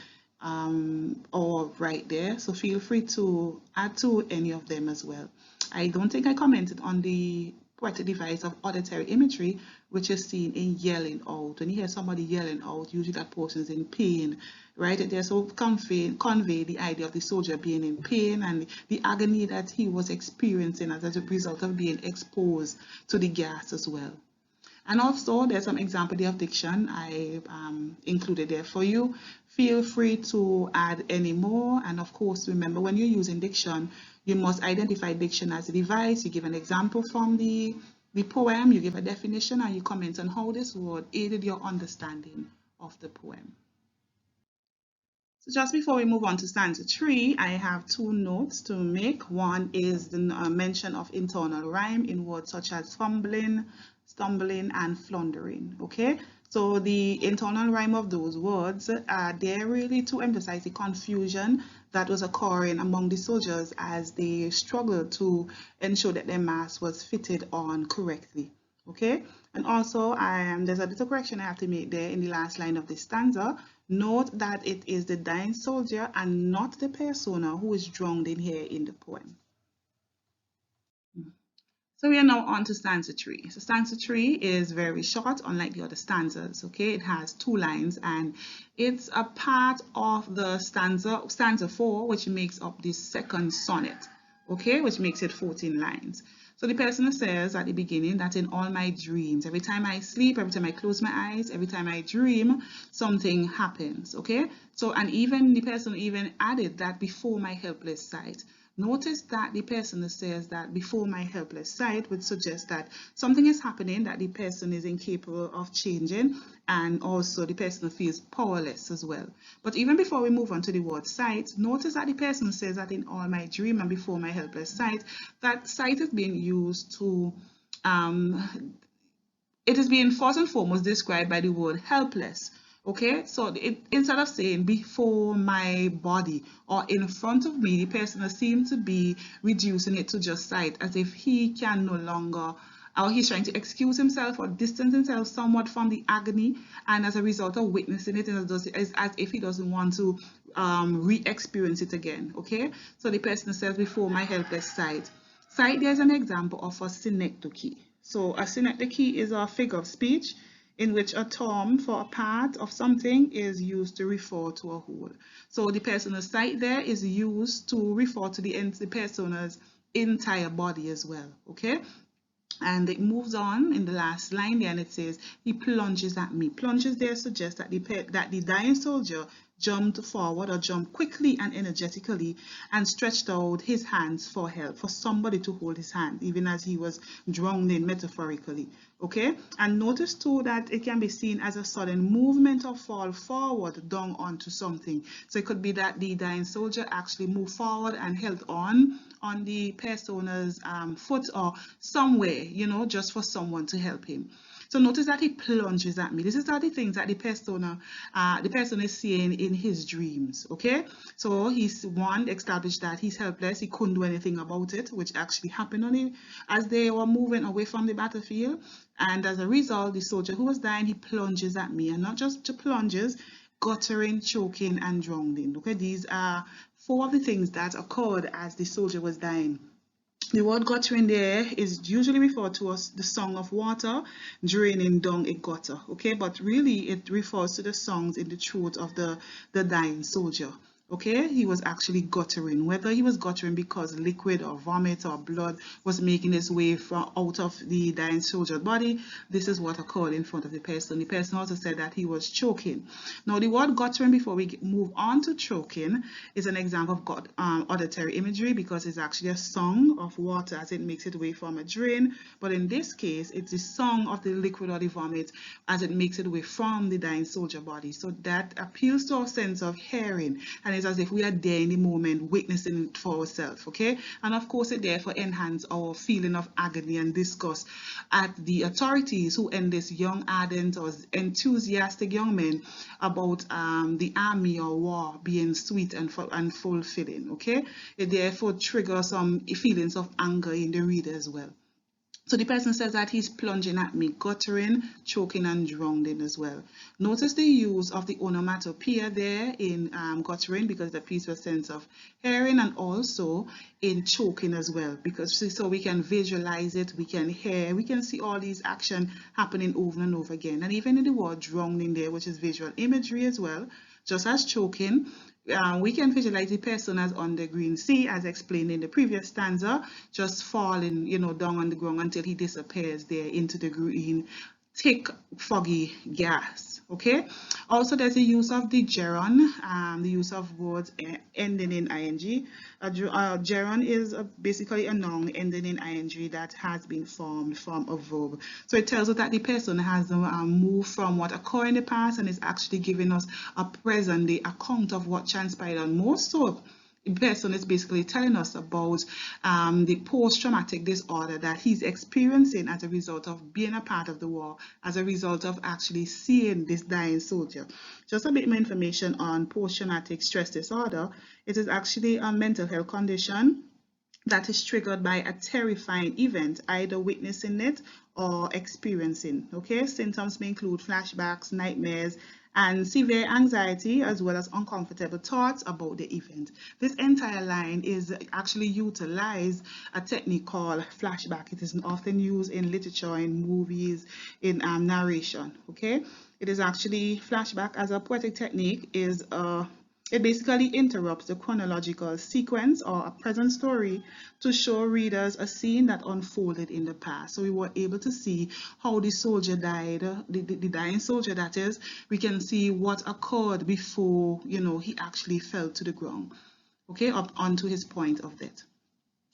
or right there, so feel free to add to any of them as well. I don't think I commented on the poetic device of auditory imagery, which is seen in yelling out. When you hear somebody yelling out, usually that person is in pain, right? They so convey the idea of the soldier being in pain and the agony that he was experiencing as a result of being exposed to the gas as well. And also, there's some example of diction I included there for you. Feel free to add any more. And of course, remember, when you're using diction, you must identify diction as a device. You give an example from the poem, you give a definition, and you comment on how this word aided your understanding of the poem. So just before we move on to stanza 3, I have 2 notes to make. One is the mention of internal rhyme in words such as fumbling, stumbling, and floundering. Okay, so the internal rhyme of those words are there really to emphasize the confusion that was occurring among the soldiers as they struggled to ensure that their mask was fitted on correctly. Okay, and also there's a little correction I have to make there in the last line of the stanza. Note that it is the dying soldier and not the persona who is drowned in here in the poem. So we are now on to stanza 3. So stanza 3 is very short, unlike the other stanzas. Okay, it has 2 lines and it's a part of the stanza 4, which makes up the second sonnet. Okay, which makes it 14 lines. So the person says at the beginning that in all my dreams, every time I sleep, every time I close my eyes, every time I dream, something happens. Okay, so and even the person even added that before my helpless sight. Notice that the person says that before my helpless sight would suggest that something is happening that the person is incapable of changing, and also the person feels powerless as well. But even before we move on to the word sight, notice that the person says that in all my dream and before my helpless sight, that sight is being used to, it is being first and foremost described by the word helpless. Okay, so instead of saying before my body or in front of me, the person seems to be reducing it to just sight, as if he can no longer, or he's trying to excuse himself or distance himself somewhat from the agony, and as a result of witnessing it, it's as if he doesn't want to re-experience it again. Okay, so the person says before my helpless sight. Sight, there's an example of a synecdoche. So a synecdoche is a figure of speech in which a term for a part of something is used to refer to a whole. So the personal sight there is used to refer to the persona's entire body as well. Okay, and it moves on in the last line there, and it says he plunges at me. Plunges there suggests that the dying soldier jumped forward or jumped quickly and energetically and stretched out his hands for help, for somebody to hold his hand, even as he was drowning metaphorically. Okay, and notice too that it can be seen as a sudden movement or fall forward down onto something. So it could be that the dying soldier actually moved forward and held on the persona's foot or somewhere, you know, just for someone to help him. So notice that he plunges at me. This is all the things that the person is seeing in his dreams. Okay, so he's established that he's helpless. He couldn't do anything about it, which actually happened on him as they were moving away from the battlefield. And as a result, the soldier who was dying, he plunges at me, and not just plunges, guttering, choking, and drowning. Okay, these are 4 of the things that occurred as the soldier was dying. The word guttering there is usually referred to as the song of water draining down a gutter. Okay, but really it refers to the songs in the throat of the dying soldier. Okay, he was actually guttering. Whether he was guttering because liquid or vomit or blood was making its way out of the dying soldier's body, this is what occurred in front of the person. The person also said that he was choking. Now, the word guttering, before we move on to choking, is an example of auditory imagery, because it's actually a song of water as it makes its way from a drain. But in this case, it's the song of the liquid or the vomit as it makes its way from the dying soldier body. So that appeals to our sense of hearing, and it's as if we are there in the moment witnessing it for ourselves. Okay, and of course it therefore enhances our feeling of agony and disgust at the authorities who end this young, ardent or enthusiastic young men about the army or war being sweet and fulfilling. Okay, it therefore triggers some feelings of anger in the reader as well. So the person says that he's plunging at me, guttering, choking, and drowning as well. Notice the use of the onomatopoeia there in guttering, because the piece was sense of hearing, and also in choking as well, because so we can visualize it, we can hear, we can see all these action happening over and over again. And even in the word drowning there, which is visual imagery as well, just as choking, we can visualize the person as on the green sea, as explained in the previous stanza, just falling, down on the ground until he disappears there into the green, thick, foggy gas. Okay. Also, there's the use of the gerund, the use of words ending in ing. Gerund is basically a noun ending in ing that has been formed from a verb. So it tells us that the person has moved from what occurred in the past and is actually giving us a present day account of what transpired. And most so, the person is basically telling us about the post-traumatic disorder that he's experiencing as a result of being a part of the war, as a result of actually seeing this dying soldier. Just a bit more information on post-traumatic stress disorder. It is actually a mental health condition that is triggered by a terrifying event, either witnessing it or experiencing. Okay, symptoms may include flashbacks, nightmares, and severe anxiety, as well as uncomfortable thoughts about the event. This entire line is actually utilize a technique called flashback. It is often used in literature, in movies, in narration. Okay, it is actually flashback as a poetic technique is it basically interrupts the chronological sequence or a present story to show readers a scene that unfolded in the past. So we were able to see how the soldier died, the dying soldier that is. We can see what occurred before, he actually fell to the ground, okay, up onto his point of death.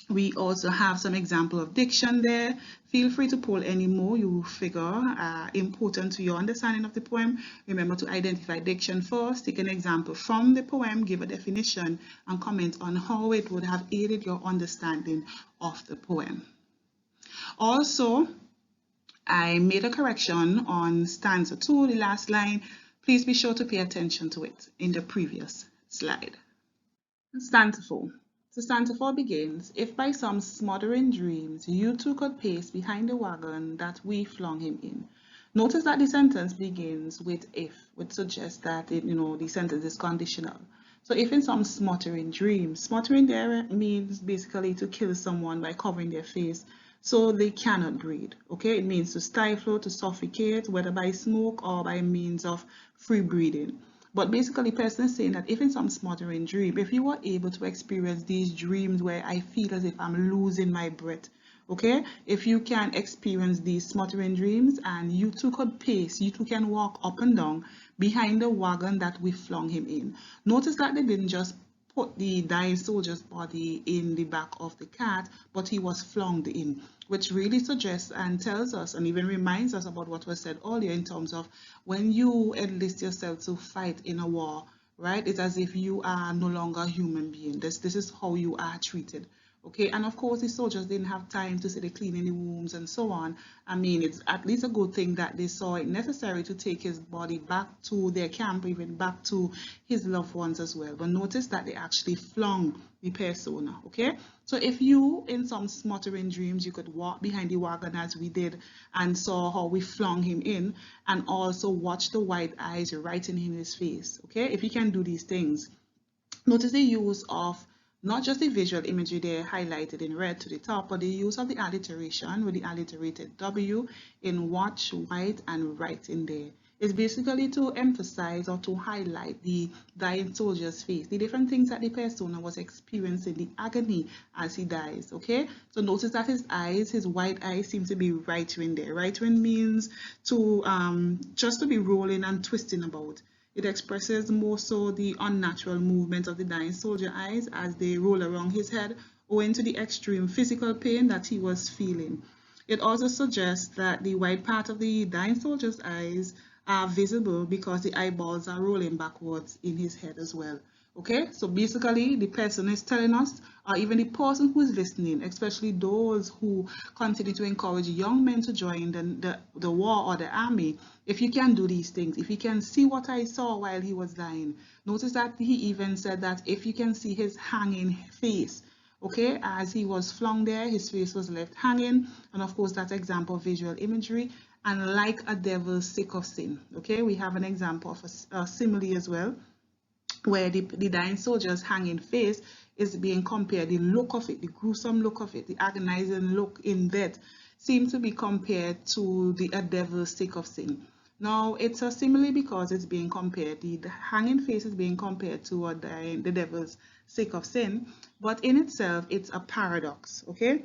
We also have some example of diction there. Feel free to pull any more you figure important to your understanding of the poem. Remember to identify diction first, take an example from the poem, give a definition, and comment on how it would have aided your understanding of the poem. Also, I made a correction on stanza 2, the last line. Please be sure to pay attention to it in the previous slide. Stanza 4. So stanza 4 begins, if by some smothering dreams you too could pace behind the wagon that we flung him in. Notice that the sentence begins with if, which suggests that the sentence is conditional. So if in some smothering dreams, smothering there means basically to kill someone by covering their face so they cannot breathe. Okay, it means to stifle, to suffocate, whether by smoke or by means of free breathing. But basically, the person is saying that if in some smothering dream, if you were able to experience these dreams where I feel as if I'm losing my breath, okay, if you can experience these smothering dreams and you too could pace, you too can walk up and down behind the wagon that we flung him in. Notice that they didn't just put the dying soldier's body in the back of the cart, but he was flung in, which really suggests and tells us and even reminds us about what was said earlier in terms of when you enlist yourself to fight in a war, right? It's as if you are no longer a human being. This is how you are treated. Okay, and of course the soldiers didn't have time to say they cleaning the wounds and so on. I mean, it's at least a good thing that they saw it necessary to take his body back to their camp, even back to his loved ones as well. But notice that they actually flung the persona. Okay, so if you in some smothering dreams you could walk behind the wagon as we did and saw how we flung him in, and also watch the white eyes writing in his face. Okay, if you can do these things, notice the use of not just the visual imagery there highlighted in red to the top, but the use of the alliteration with the alliterated W in watch, white, and write in there. It's basically to emphasize or to highlight the dying soldier's face, the different things that the persona was experiencing, the agony as he dies, okay? So notice that his eyes, his white eyes seem to be right-wing there. Right-wing means to just to be rolling and twisting about. It expresses more so the unnatural movement of the dying soldier eyes as they roll around his head, owing to the extreme physical pain that he was feeling. It also suggests that the white part of the dying soldier's eyes are visible because the eyeballs are rolling backwards in his head as well. Okay, so basically the person is telling us, or even the person who is listening, especially those who continue to encourage young men to join the war or the army, if you can do these things, if you can see what I saw while he was dying. Notice that he even said that if you can see his hanging face, Okay, as he was flung there, his face was left hanging, and of course that's example of visual imagery. And like a devil sick of sin. Okay, we have an example of a simile as well, where the dying soldier's hanging face is being compared. The look of it, the gruesome look of it, the agonizing look in death, seems to be compared to a devil sick of sin. Now, it's a simile because it's being compared. The hanging face is being compared to the devil's sick of sin, but in itself, it's a paradox, okay?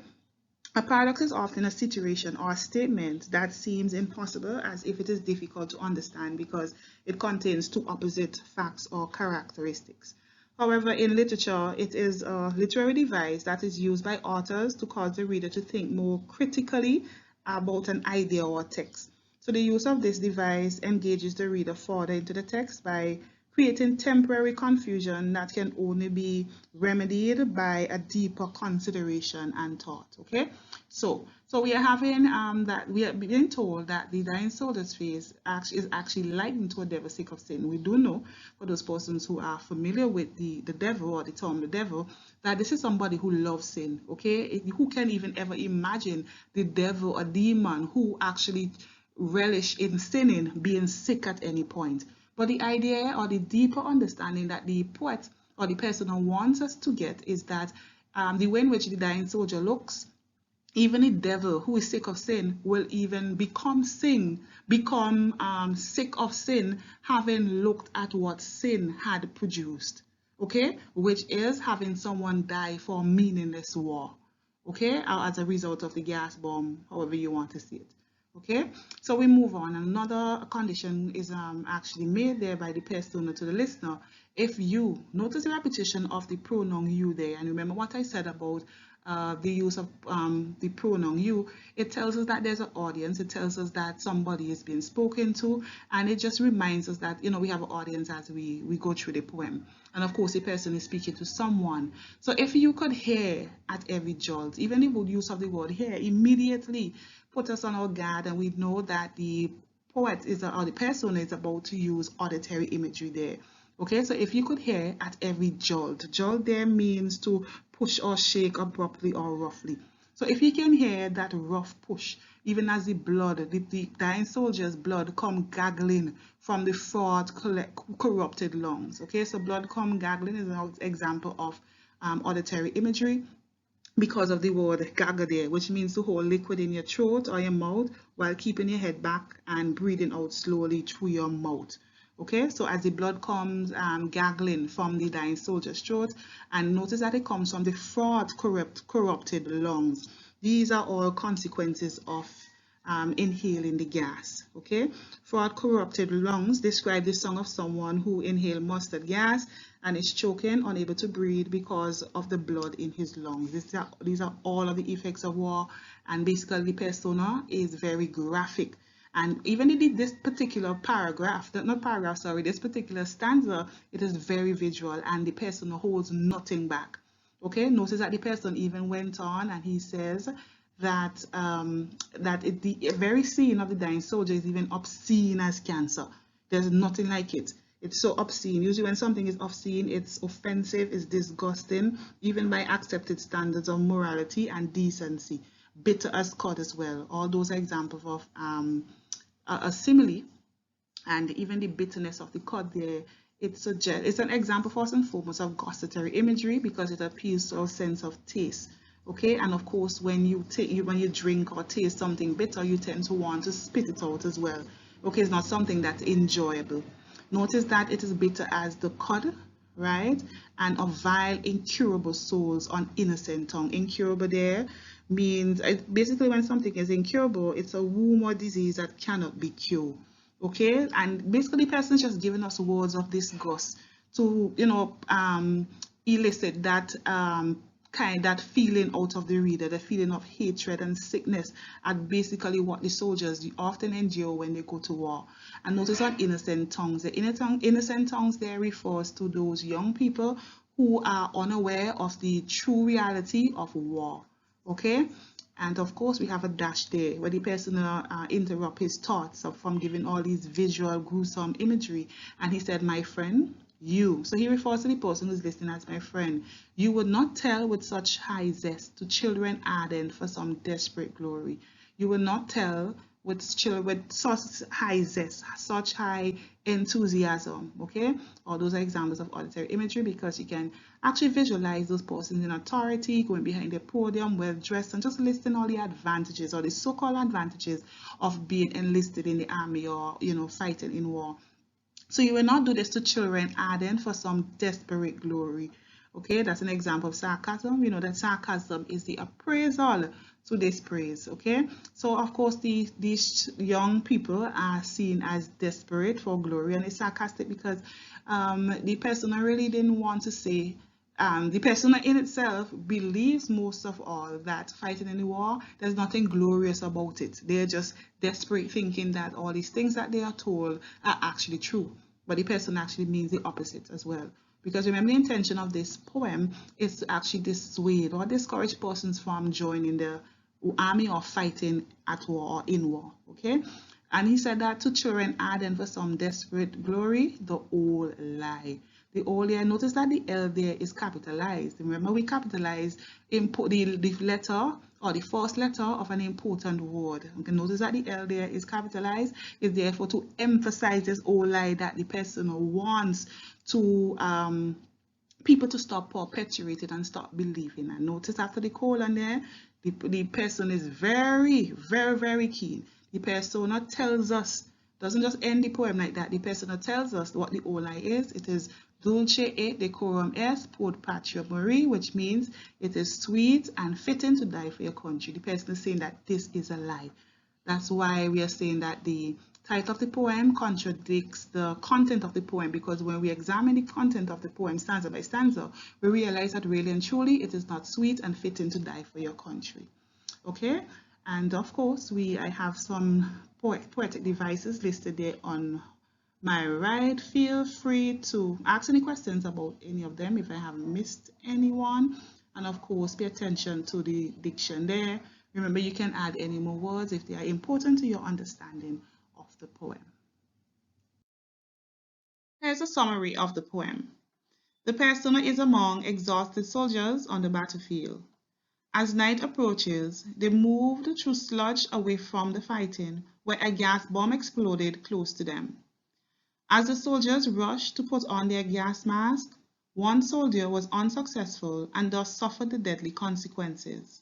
A paradox is often a situation or a statement that seems impossible, as if it is difficult to understand because it contains two opposite facts or characteristics. However, in literature, it is a literary device that is used by authors to cause the reader to think more critically about an idea or text. So the use of this device engages the reader further into the text by creating temporary confusion that can only be remedied by a deeper consideration and thought. Okay, so we are having that we are being told that the dying soldier's face is actually likened to a devil sick of sin. We do know, for those persons who are familiar with the devil, or the term the devil, that this is somebody who loves sin. Okay, who can even ever imagine the devil, a demon who actually relish in sinning, being sick at any point? But the idea or the deeper understanding that the poet or the person who wants us to get is that the way in which the dying soldier looks, even the devil who is sick of sin will even become sick of sin, having looked at what sin had produced. Okay, which is having someone die for meaningless war. Okay, as a result of the gas bomb, however you want to see it. Okay, so we move on. Another condition is actually made there by the persona to the listener. If you notice the repetition of the pronoun you there, and remember what I said about the use of the pronoun you, it tells us that there's an audience, it tells us that somebody is being spoken to, and it just reminds us that, you know, we have an audience as we go through the poem. And of course, the person is speaking to someone. So if you could hear at every jolt, even the use of the word hear immediately put us on our guard, and we know that the poet is, or the person is about to use auditory imagery there. Okay, so if you could hear at every jolt, jolt there means to push or shake abruptly or roughly. So if you can hear that rough push, even as the blood, the dying soldier's blood come gaggling from the fraught, corrupted lungs. Okay, so blood come gaggling is an example of auditory imagery, because of the word gaggle there, which means to hold liquid in your throat or your mouth while keeping your head back and breathing out slowly through your mouth. Okay, so as the blood comes gaggling from the dying soldier's throat, and notice that it comes from the fraught, corrupted lungs. These are all consequences of inhaling the gas. Okay, fraught, corrupted lungs describe the song of someone who inhaled mustard gas and is choking, unable to breathe because of the blood in his lungs. These are all of the effects of war, and basically the persona is very graphic. And even in this particular this particular stanza, it is very visual, and the persona holds nothing back. Okay, notice that the person even went on and he says that the very scene of the dying soldier is even obscene as cancer. There's nothing like it. It's so obscene. Usually when something is obscene, it's offensive, it's disgusting, even by accepted standards of morality and decency. Bitter as cod as well. All those are examples of a simile, and even the bitterness of the cod there, it's an example first and foremost of gustatory imagery because it appeals to our sense of taste. Okay, and of course when you drink or taste something bitter, you tend to want to spit it out as well. Okay, it's not something that's enjoyable. Notice that it is bitter as the cod, right? And of vile, incurable souls on innocent tongue. Incurable there means, basically when something is incurable, it's a wound or disease that cannot be cured. Okay, and basically the person is just giving us words of disgust to, you know, elicit that that feeling out of the reader, the feeling of hatred and sickness at basically what the soldiers often endure when they go to war. And notice on innocent tongues. The innocent tongues there refers to those young people who are unaware of the true reality of war. Okay, And of course, we have a dash there where the person interrupt his thoughts from giving all these visual, gruesome imagery. And he said, my friend, you. So he refers to the person who's listening as my friend. You would not tell with such high zest to children ardent for some desperate glory. You will not tell with children with such high zest, such high enthusiasm, okay? All those are examples of auditory imagery because you can actually visualize those persons in authority, going behind the podium, well dressed, and just listing all the advantages or the so-called advantages of being enlisted in the army or, you know, fighting in war. So you will not do this to children ardent for some desperate glory. Okay, that's an example of sarcasm. You know that sarcasm is the appraisal to this praise. Okay, so of course these young people are seen as desperate for glory, and it's sarcastic because the person really didn't want to say. The person in itself believes most of all that fighting in the war, there's nothing glorious about it. They're just desperate, thinking that all these things that they are told are actually true. But the person actually means the opposite as well. Because remember, the intention of this poem is to actually dissuade or discourage persons from joining the army or fighting at war or in war. Okay? And he said that to children ardent for some desperate glory, the whole lie. The whole here, notice that the L there is capitalized. Remember, we capitalize the letter or the first letter of an important word. Okay, notice that the L there is capitalized, is therefore to emphasize this whole lie that the person wants to people to stop perpetuating and stop believing. And notice after the colon there, the person is very, very, very keen. The persona tells us, doesn't just end the poem like that. The persona tells us what the whole lie is. It is Dulce et Decorum Est, Pod Patria Mori, which means it is sweet and fitting to die for your country. The person is saying that this is a lie. That's why we are saying that the title of the poem contradicts the content of the poem, because when we examine the content of the poem stanza by stanza, we realize that really and truly it is not sweet and fitting to die for your country. Okay, and of course I have some poetic devices listed there on my right. Feel free to ask any questions about any of them if I have missed anyone, and of course pay attention to the diction there. Remember, you can add any more words if they are important to your understanding of the poem. Here's a summary of the poem. The persona is among exhausted soldiers on the battlefield. As night approaches, they moved through sludge away from the fighting, where a gas bomb exploded close to them. As the soldiers rushed to put on their gas mask, one soldier was unsuccessful and thus suffered the deadly consequences.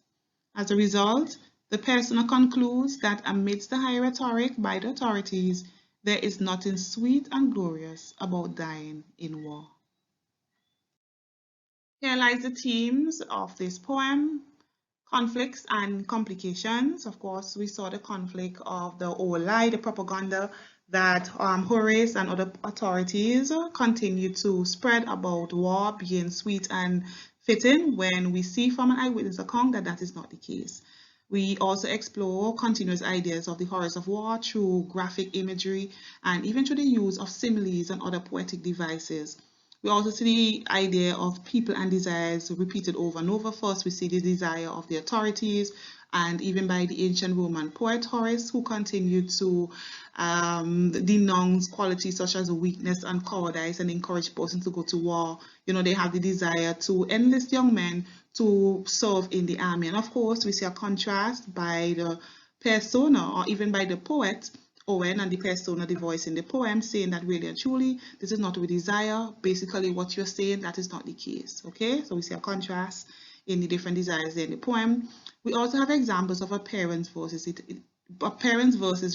As a result, the persona concludes that amidst the high rhetoric by the authorities, there is nothing sweet and glorious about dying in war. Here lies the themes of this poem: conflicts and complications. Of course, we saw the conflict of the whole lie, the propaganda that Horace and other authorities continue to spread about war being sweet and fitting, when we see from an eyewitness account that that is not the case. We also explore continuous ideas of the horrors of war through graphic imagery and even through the use of similes and other poetic devices. We also see the idea of people and desires repeated over and over. First, we see the desire of the authorities, and even by the ancient Roman poet Horace, who continued to denounce qualities such as weakness and cowardice and encourage persons to go to war. You know, they have the desire to enlist young men to serve in the army. And of course, we see a contrast by the persona, or even by the poet Owen, and the persona, the voice in the poem, saying that really and truly this is not what we desire. Basically what you're saying, that is not the case. Okay, so we see a contrast in the different desires in the poem. We also have examples of appearance versus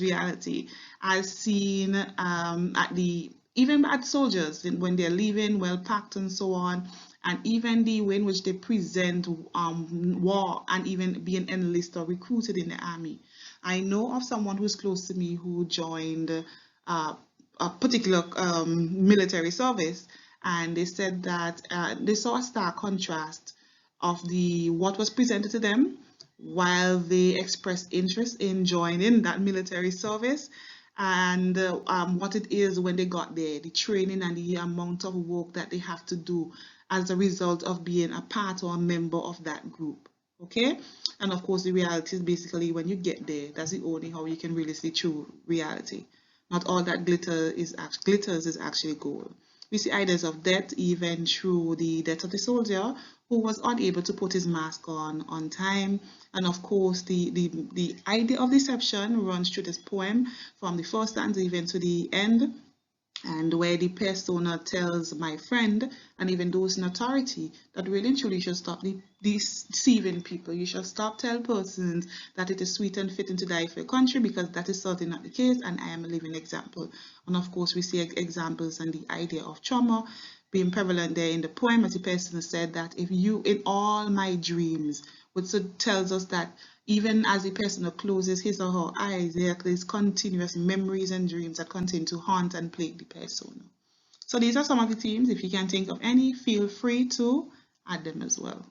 reality, as seen even at soldiers when they're leaving well packed and so on, and even the way in which they present war and even being enlisted or recruited in the army. I know of someone who's close to me who joined a particular military service, and they said that they saw a stark contrast of what was presented to them while they expressed interest in joining that military service, and what it is when they got there, the training and the amount of work that they have to do as a result of being a part or a member of that group. Okay, and of course the reality is basically when you get there, that's the only how you can really see true reality. Not all that glitters is actually gold. We see ideas of death even through the death of the soldier who was unable to put his mask on time. And of course the idea of deception runs through this poem from the first stanza even to the end, and where the persona tells my friend and even those in authority that really and truly you should stop deceiving people. You should stop telling persons that it is sweet and fitting to die for your country, because that is certainly not the case, and I am a living example. And of course we see examples and the idea of trauma being prevalent there in the poem, as the person said that if you in all my dreams, which tells us that even as the person closes his or her eyes, there is continuous memories and dreams that continue to haunt and plague the persona. So these are some of the themes. If you can think of any, feel free to add them as well.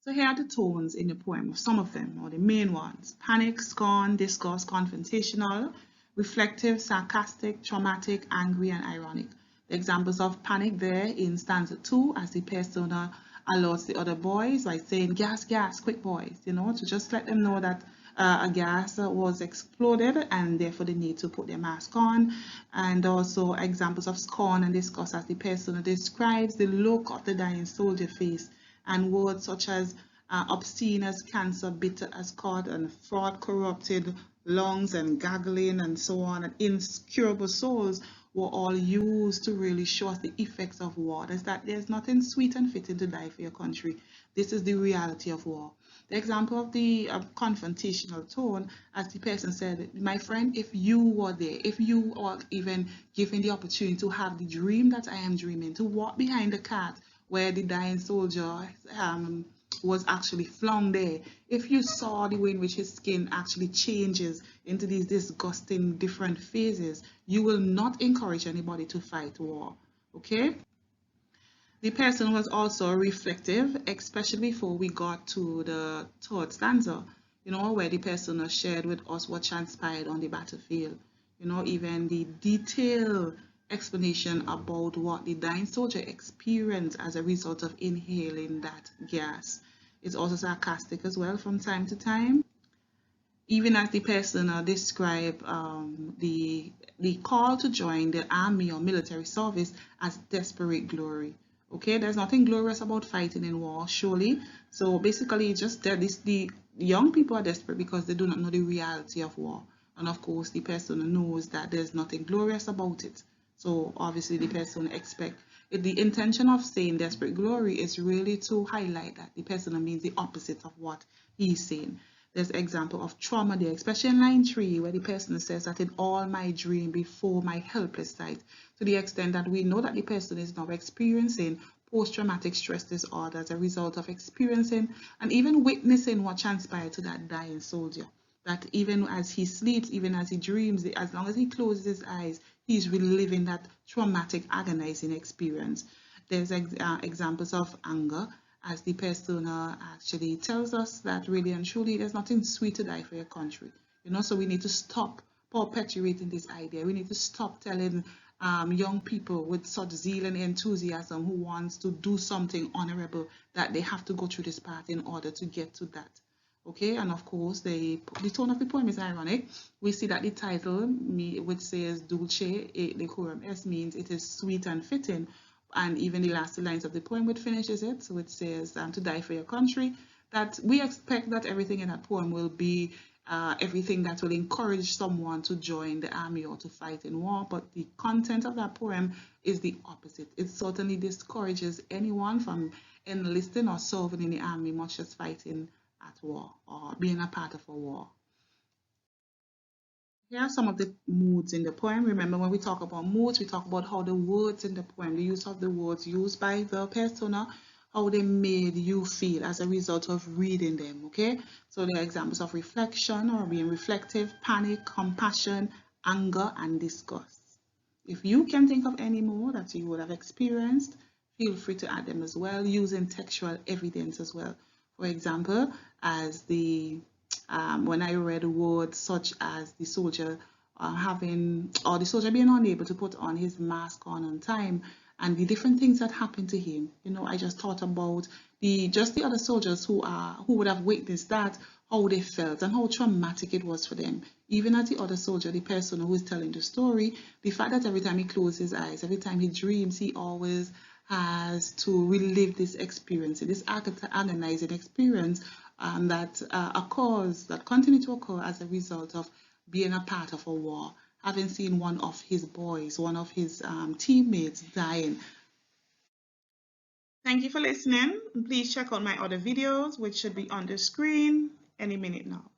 So here are the tones in the poem, some of them, or the main ones: panic, scorn, disgust, confrontational, reflective, sarcastic, traumatic, angry, and ironic. The examples of panic there in stanza 2, as the persona alerts the other boys by saying, gas, gas, quick boys, to just let them know that a gas was exploded and therefore they need to put their mask on. And also examples of scorn and disgust as the persona describes the look of the dying soldier face, and words such as obscene as cancer, bitter as cod, and fraud corrupted lungs, and gaggling, and so on, and incurable souls were all used to really show us the effects of war. There's nothing sweet and fitting to die for your country. This is the reality of war. The example of the confrontational tone, as the person said, my friend, if you were there, if you are even given the opportunity to have the dream that I am dreaming, to walk behind the cart where the dying soldier was actually flung there, if you saw the way in which his skin actually changes into these disgusting different phases, you will not encourage anybody to fight war. Okay? The person was also reflective, especially before we got to the third stanza, where the person shared with us what transpired on the battlefield. Even the detailed explanation about what the dying soldier experienced as a result of inhaling that gas. It's also sarcastic as well from time to time. Even as the person described the call to join the army or military service as desperate glory. Okay, there's nothing glorious about fighting in war, surely. So basically, just that the young people are desperate because they do not know the reality of war. And of course, the person knows that there's nothing glorious about it. So obviously, the person expects. The intention of saying desperate glory is really to highlight that the person means the opposite of what he's saying. There's example of trauma there, especially in line 3, where the person says that in all my dream before my helpless sight, to the extent that we know that the person is now experiencing post-traumatic stress disorder as a result of experiencing and even witnessing what transpired to that dying soldier. That even as he sleeps, even as he dreams, as long as he closes his eyes, he's reliving that traumatic, agonizing experience. There's examples of anger, as the persona actually tells us that really and truly there's nothing sweet to die for your country. So we need to stop perpetuating this idea. We need to stop telling young people with such zeal and enthusiasm who wants to do something honorable that they have to go through this path in order to get to that. Okay, and of course the tone of the poem is ironic. We see that the title, which says Dulce et Decorum Est, means it is sweet and fitting. And even the last 2 lines of the poem which finishes it, so it says to die for your country, that we expect that everything in that poem will be everything that will encourage someone to join the army or to fight in war, but the content of that poem is the opposite. It certainly discourages anyone from enlisting or serving in the army, much as fighting at war or being a part of a war. Here are some of the moods in the poem. Remember, when we talk about moods, we talk about how the words in the poem, the use of the words used by the persona, how they made you feel as a result of reading them, okay? So there are examples of reflection or being reflective, panic, compassion, anger, and disgust. If you can think of any more that you would have experienced, feel free to add them as well, using textual evidence as well. For example, as when I read words such as the soldier or the soldier being unable to put on his mask on time, and the different things that happened to him. You know, I just thought about the other soldiers who would have witnessed that, how they felt and how traumatic it was for them. Even as the other soldier, the person who is telling the story, the fact that every time he closes his eyes, every time he dreams, he always has to relive this experience, this agonizing experience that occurs, that continue to occur as a result of being a part of a war, having seen one of his boys, one of his teammates dying. Thank you for listening. Please check out my other videos, which should be on the screen any minute now.